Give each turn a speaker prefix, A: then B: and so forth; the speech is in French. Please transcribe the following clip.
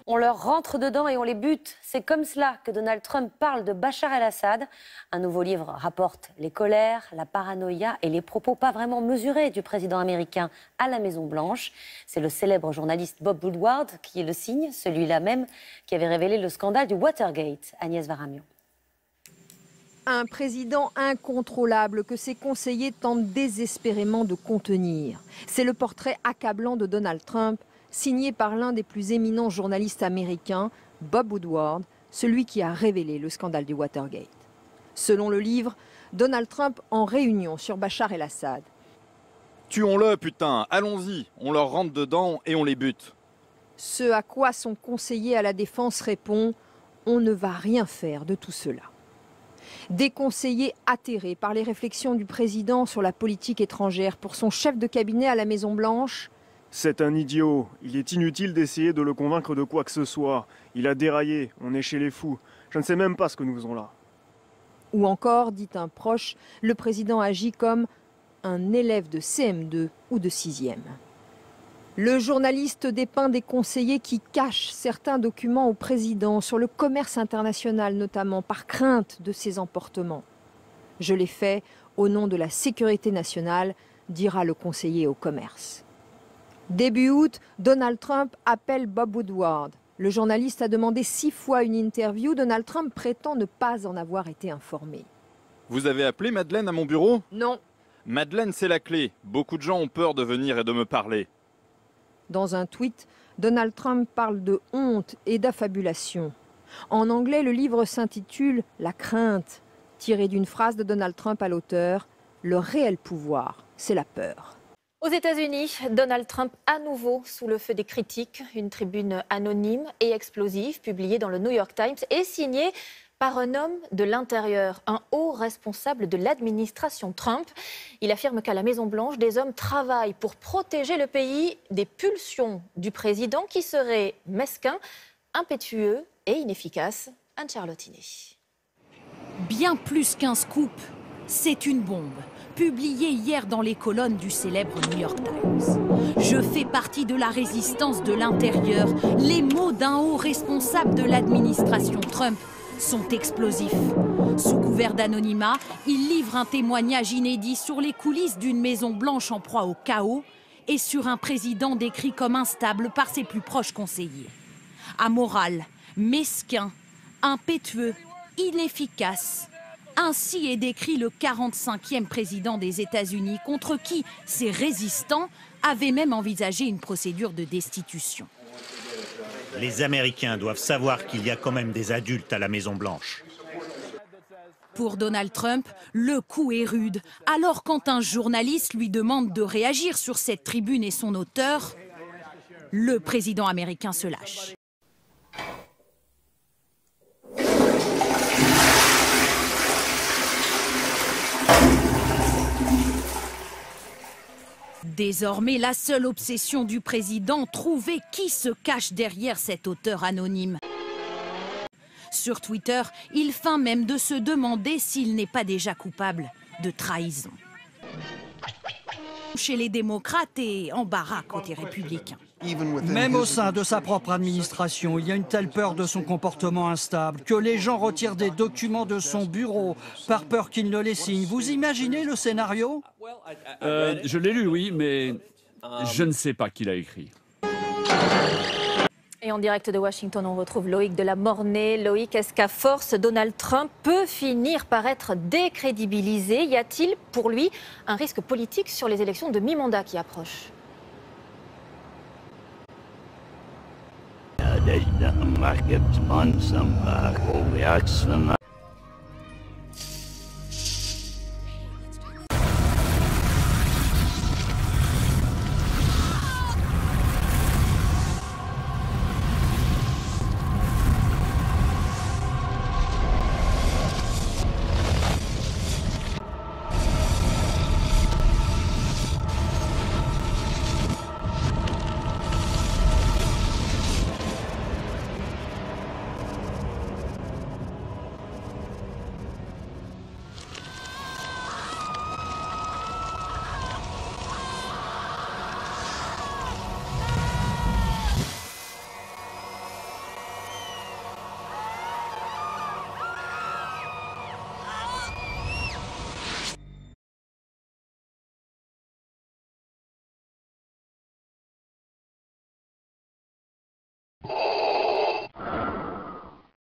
A: On leur rentre dedans et on les bute. C'est comme cela que Donald Trump parle de Bachar el-Assad. Un nouveau livre rapporte les colères, la paranoïa et les propos pas vraiment mesurés du président américain à la Maison-Blanche. C'est le célèbre journaliste Bob Woodward qui le signe, celui-là même qui avait révélé le scandale du Watergate. Agnès Varamian.
B: Un président incontrôlable que ses conseillers tentent désespérément de contenir. C'est le portrait accablant de Donald Trump, signé par l'un des plus éminents journalistes américains, Bob Woodward, celui qui a révélé le scandale du Watergate. Selon le livre, Donald Trump en réunion sur Bachar el-Assad.
C: Tuons-le, putain, allons-y, on leur rentre dedans et on les bute.
B: Ce à quoi son conseiller à la défense répond « On ne va rien faire de tout cela ». Des conseillers atterrés par les réflexions du président sur la politique étrangère pour son chef de cabinet à la Maison-Blanche.
D: C'est un idiot. Il est inutile d'essayer de le convaincre de quoi que ce soit. Il a déraillé. On est chez les fous. Je ne sais même pas ce que nous faisons là.
B: Ou encore, dit un proche, le président agit comme un élève de CM2 ou de 6e. Le journaliste dépeint des conseillers qui cachent certains documents au président sur le commerce international notamment, par crainte de ses emportements. Je l'ai fait au nom de la sécurité nationale, dira le conseiller au commerce. Début août, Donald Trump appelle Bob Woodward. Le journaliste a demandé 6 fois une interview. Donald Trump prétend ne pas en avoir été informé.
C: Vous avez appelé Madeleine à mon bureau?
B: Non.
C: Madeleine, c'est la clé. Beaucoup de gens ont peur de venir et de me parler.
B: Dans un tweet, Donald Trump parle de honte et d'affabulation. En anglais, le livre s'intitule « La crainte », tiré d'une phrase de Donald Trump à l'auteur « Le réel pouvoir, c'est la peur ».
E: Aux États-Unis, Donald Trump à nouveau sous le feu des critiques. Une tribune anonyme et explosive publiée dans le New York Times et signée par un homme de l'intérieur, un haut responsable de l'administration Trump. Il affirme qu'à la Maison-Blanche, des hommes travaillent pour protéger le pays des pulsions du président qui serait mesquin, impétueux et inefficace. Anne Charlottini.
F: Bien plus qu'un scoop, c'est une bombe. Publié hier dans les colonnes du célèbre New York Times. Je fais partie de la résistance de l'intérieur. Les mots d'un haut responsable de l'administration Trump sont explosifs. Sous couvert d'anonymat, il livre un témoignage inédit sur les coulisses d'une Maison-Blanche en proie au chaos et sur un président décrit comme instable par ses plus proches conseillers. Amoral, mesquin, impétueux, inefficace. Ainsi est décrit le 45e président des États-Unis, contre qui ces résistants avaient même envisagé une procédure de destitution.
G: Les Américains doivent savoir qu'il y a quand même des adultes à la Maison-Blanche.
F: Pour Donald Trump, le coup est rude. Alors quand un journaliste lui demande de réagir sur cette tribune et son auteur, le président américain se lâche. Désormais, la seule obsession du président, trouver qui se cache derrière cet auteur anonyme. Sur Twitter, il feint même de se demander s'il n'est pas déjà coupable de trahison. Chez les démocrates et embarras côté républicain.
H: Même au sein de sa propre administration, il y a une telle peur de son comportement instable que les gens retirent des documents de son bureau par peur qu'il ne les signe. Vous imaginez le scénario?
I: Je l'ai lu, oui, mais je ne sais pas qui l'a écrit.
E: Et en direct de Washington, on retrouve Loïc de la Mornay. Loïc, est-ce qu'à force, Donald Trump peut finir par être décrédibilisé? Y a-t-il pour lui un risque politique sur les élections de mi-mandat qui approchent?
J: Market man som overreaksjonen